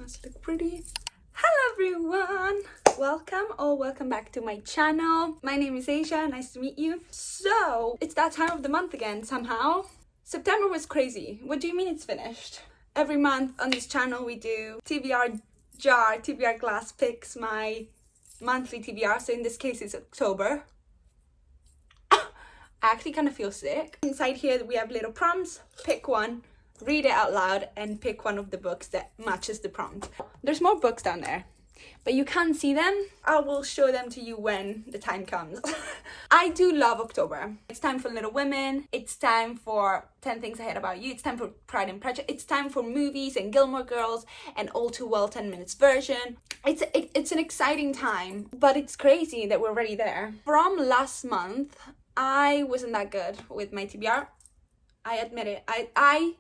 Must look pretty. Hello everyone! Welcome back to my channel. My name is Asia, nice to meet you. So, it's that time of the month again somehow. September was crazy. What do you mean it's finished? Every month on this channel we do TBR jar, TBR glass picks, my monthly TBR, so in this case it's October. I actually kind of feel sick. Inside here we have little prompts, pick one, read it out loud and pick one of the books that matches the prompt. There's more books down there, but you can't see them. I will show them to you when the time comes. I do love October. It's time for Little Women. It's time for 10 Things I Hate About You. It's time for Pride and Prejudice. It's time for movies and Gilmore Girls and All Too Well 10 Minutes version. It's an exciting time, but it's crazy that we're already there. From last month, I wasn't that good with my TBR. I admit it. I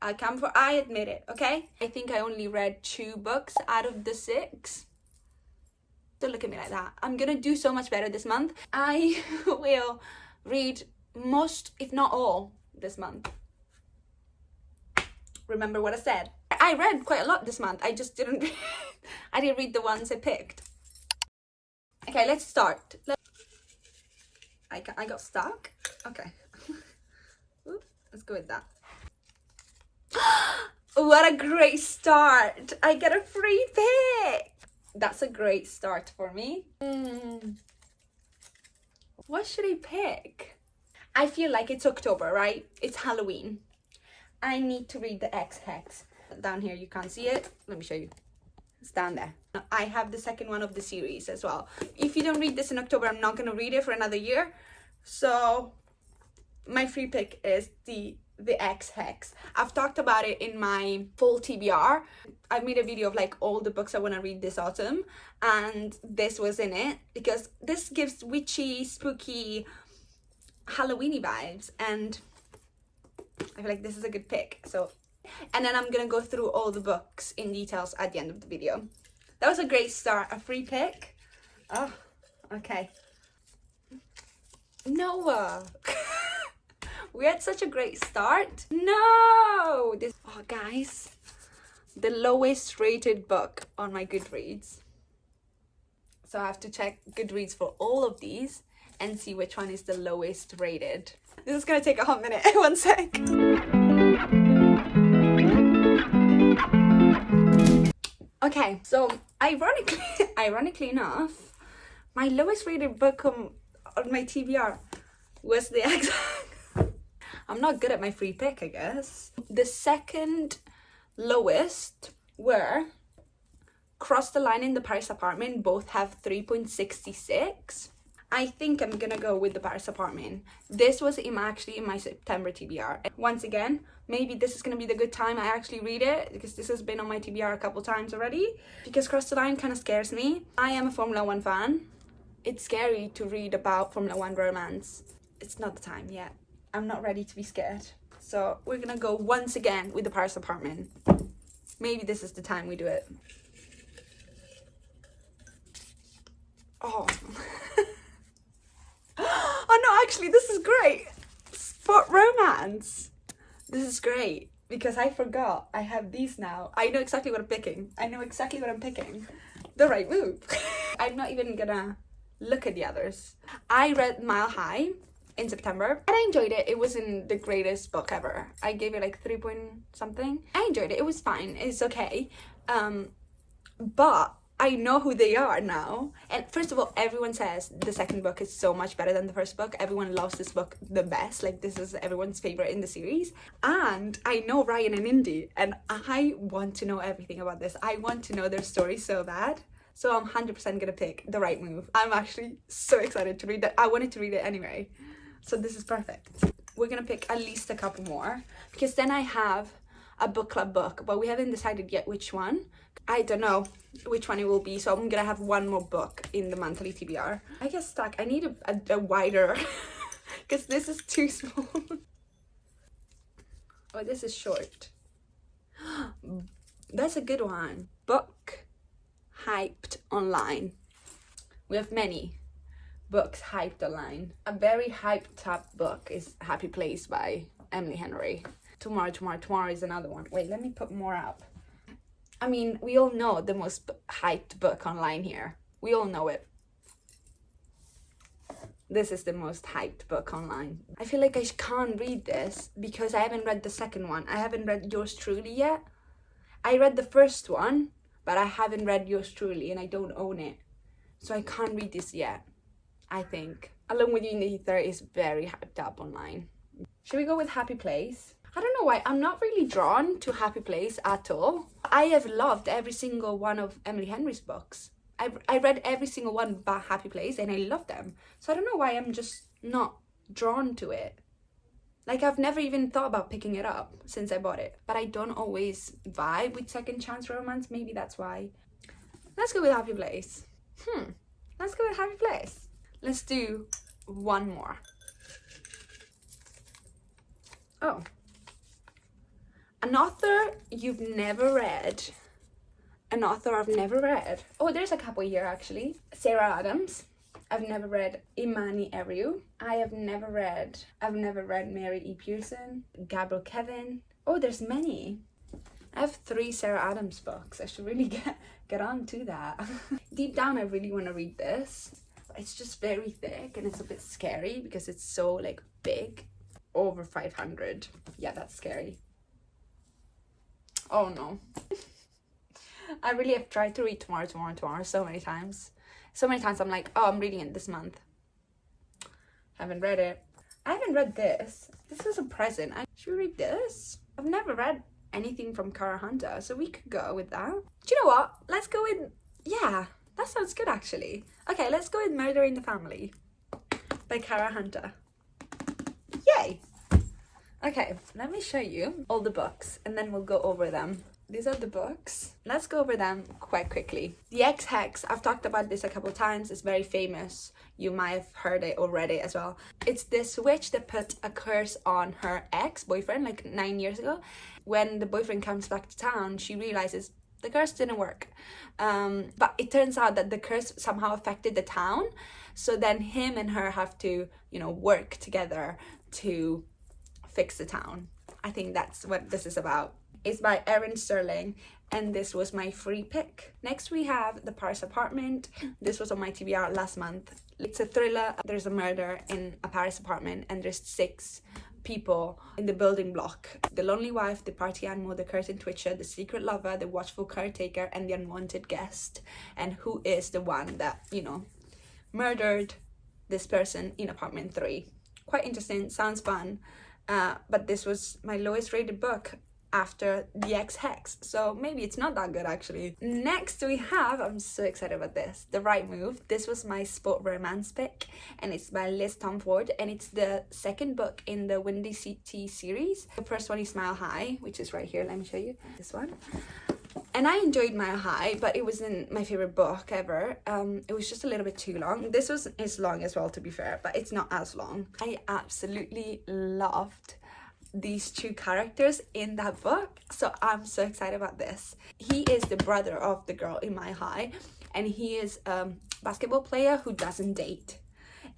admit it, okay? I think I only read 2 books out of the 6. Don't look at me like that. I'm gonna do so much better this month. I will read most, if not all, this month. Remember what I said. I read quite a lot this month. I just didn't I didn't read the ones I picked. Okay, let's start. I got stuck. Okay. Ooh, let's go with that. What a great start! I get a free pick! That's a great start for me. What should I pick? I feel like it's October, right? It's Halloween. I need to read the X-Hex. Down here, you can't see it. Let me show you. It's down there. I have the second one of the series as well. If you don't read this in October, I'm not going to read it for another year. So, my free pick is the X-Hex. I've talked about it in my full TBR. I've made a video of like all the books I want to read this autumn, and this was in it because this gives witchy, spooky, Halloweeny vibes, and I feel like this is a good pick. So, and then I'm gonna go through all the books in details at the end of the video. That was a great start. A free pick. Oh, okay. Noah. We had such a great start. No! Oh, guys. The lowest rated book on my Goodreads. So I have to check Goodreads for all of these and see which one is the lowest rated. This is gonna take a hot minute. 1 sec. Okay, so ironically enough, my lowest rated book on my TBR was the X-Hex. I'm not good at my free pick, I guess. The second lowest were Cross the Line in the Paris Apartment. Both have 3.66. I think I'm gonna go with the Paris Apartment. This was actually in my September TBR. Once again, maybe this is gonna be the good time I actually read it, because this has been on my TBR a couple times already. Because Cross the Line kind of scares me. I am a Formula 1 fan. It's scary to read about Formula 1 romance. It's not the time yet. I'm not ready to be scared. So we're gonna go once again with the Paris Apartment. Maybe this is the time we do it. Oh. Oh no, actually this is great. Spot romance. This is great because I forgot I have these now. I know exactly what I'm picking. The right move. I'm not even gonna look at the others. I read Mile High in September and I enjoyed it. It wasn't the greatest book ever. I gave it like 3 point something. I enjoyed it. It was fine. It's okay. But I know who they are now. And first of all, everyone says the second book is so much better than the first book. Everyone loves this book the best. Like, this is everyone's favorite in the series. And I know Ryan and Indy, and I want to know everything about this. I want to know their story so bad. So I'm 100% gonna pick The Right Move. I'm actually so excited to read that. I wanted to read it anyway. So this is perfect. We're gonna pick at least a couple more because then I have a book club book, but we haven't decided yet which one. I don't know which one it will be, so I'm gonna have one more book in the monthly TBR. I get stuck. I need a wider because this is too small. Oh, this is short. That's a good one. Book hyped online. We have many books hyped online. A very hyped up book is Happy Place by Emily Henry. Tomorrow is another one. Wait, let me put more up. I mean, we all know the most hyped book online here. We all know it. This is the most hyped book online. I feel like I can't read this because I haven't read the second one. I haven't read Yours Truly yet. I read the first one, but I haven't read Yours Truly and I don't own it. So I can't read this yet, I think. Along with You in the Ether is very hyped up online. Should we go with Happy Place? I don't know why, I'm not really drawn to Happy Place at all. I have loved every single one of Emily Henry's books. I read every single one by Happy Place and I love them. So I don't know why I'm just not drawn to it. Like, I've never even thought about picking it up since I bought it. But I don't always vibe with second chance romance. Maybe that's why. Let's go with Happy Place. Let's go with Happy Place. Let's do one more. Oh. An author you've never read. An author I've never read. Oh, there's a couple here actually. Sarah Adams. I've never read Imani Eriu. I've never read Mary E. Pearson. Gabrielle Kevin. Oh, there's many. I have 3 Sarah Adams books. I should really get on to that. Deep down, I really want to read this. It's just very thick and it's a bit scary because it's so like big. Over 500. Yeah, that's scary. Oh no. I really have tried to read Tomorrow so many times. So many times I'm like, oh, I'm reading it this month. Haven't read it. I haven't read this. This is a present. Should we read this? I've never read anything from Cara Hunter, so we could go with that. Do you know what? Let's go with, yeah, that sounds good actually. Okay, let's go with Murder in the Family by Cara Hunter. Yay! Okay, let me show you all the books and then we'll go over them. These are the books. Let's go over them quite quickly. The Ex-Hex, I've talked about this a couple times. It's very famous. You might have heard it already as well. It's this witch that put a curse on her ex-boyfriend like 9 years ago. When the boyfriend comes back to town, she realizes the curse didn't work. But it turns out that the curse somehow affected the town. So then him and her have to, work together to fix the town. I think that's what this is about. It's by Erin Sterling and this was my free pick. Next we have The Paris Apartment. This was on my TBR last month. It's a thriller. There's a murder in a Paris apartment and there's 6 people in the building block. The lonely wife, the party animal, the curtain twitcher, the secret lover, the watchful caretaker and the unwanted guest. And who is the one that, murdered this person in apartment 3. Quite interesting, sounds fun. But this was my lowest rated book after The Ex-Hex, so maybe it's not that good actually. Next we have, I'm so excited about this, The Right Move. This was my sport romance pick and it's by Liz Tomford and it's the second book in the Windy City series. The first one is Mile High, which is right here. Let me show you this one. And I enjoyed Mile High, but it wasn't my favorite book ever. It was just a little bit too long. This is long as well, to be fair, but it's not as long. I absolutely loved these 2 characters in that book, so I'm so excited about this. He is the brother of the girl in Mile High and he is a basketball player who doesn't date,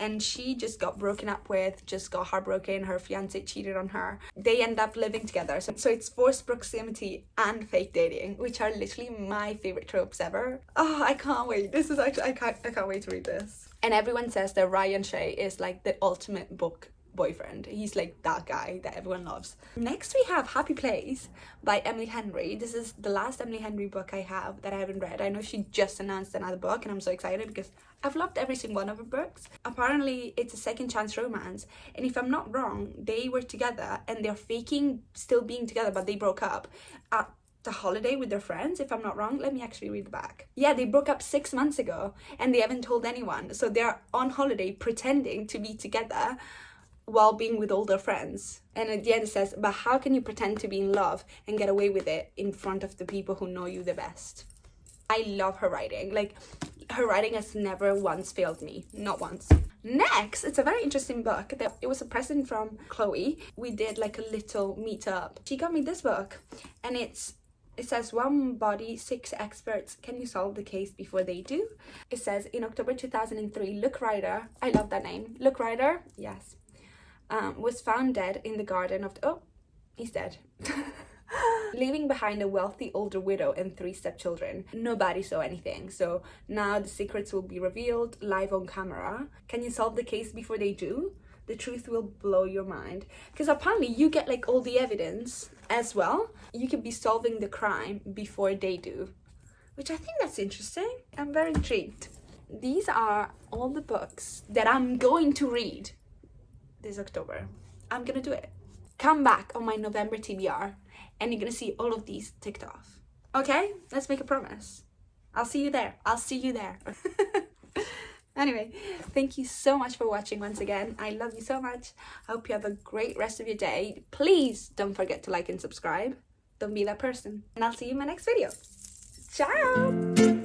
and she just got broken up with, just got heartbroken. Her fiance cheated on her. They end up living together, so it's forced proximity and fake dating, which are literally my favorite tropes ever. Oh, I can't wait. This is actually, I can't wait to read this. And everyone says that Ryan Shea is like the ultimate book boyfriend. He's like that guy that everyone loves. Next we have Happy Place by Emily Henry. This is the last Emily Henry book I have that I haven't read. I know she just announced another book and I'm so excited because I've loved every single one of her books. Apparently it's a second chance romance, and if I'm not wrong, they were together and they're faking still being together, but they broke up at the holiday with their friends, if I'm not wrong. Let me actually read the back. Yeah, they broke up 6 months ago and they haven't told anyone, so they're on holiday pretending to be together while being with all their friends. And at the end it says, but how can you pretend to be in love and get away with it in front of the people who know you the best? I love her writing. Like, her writing has never once failed me, not once. Next, it's a very interesting book. It was a present from Chloe. We did like a little meetup. She got me this book and it says 1 body, 6 experts. Can you solve the case before they do? It says in October 2003, Luke Ryder, I love that name, Luke Ryder, yes, was found dead in the garden of the, oh, he's dead. Leaving behind a wealthy older widow and 3 stepchildren. Nobody saw anything, so now the secrets will be revealed live on camera. Can you solve the case before they do? The truth will blow your mind. Because apparently you get like all the evidence as well. You could be solving the crime before they do, which I think that's interesting. I'm very intrigued. These are all the books that I'm going to read this October. I'm gonna do it. Come back on my November TBR and you're gonna see all of these ticked off. Okay, let's make a promise. I'll see you there. I'll see you there. Anyway, thank you so much for watching once again. I love you so much. I hope you have a great rest of your day. Please don't forget to like and subscribe. Don't be that person. And I'll see you in my next video. Ciao!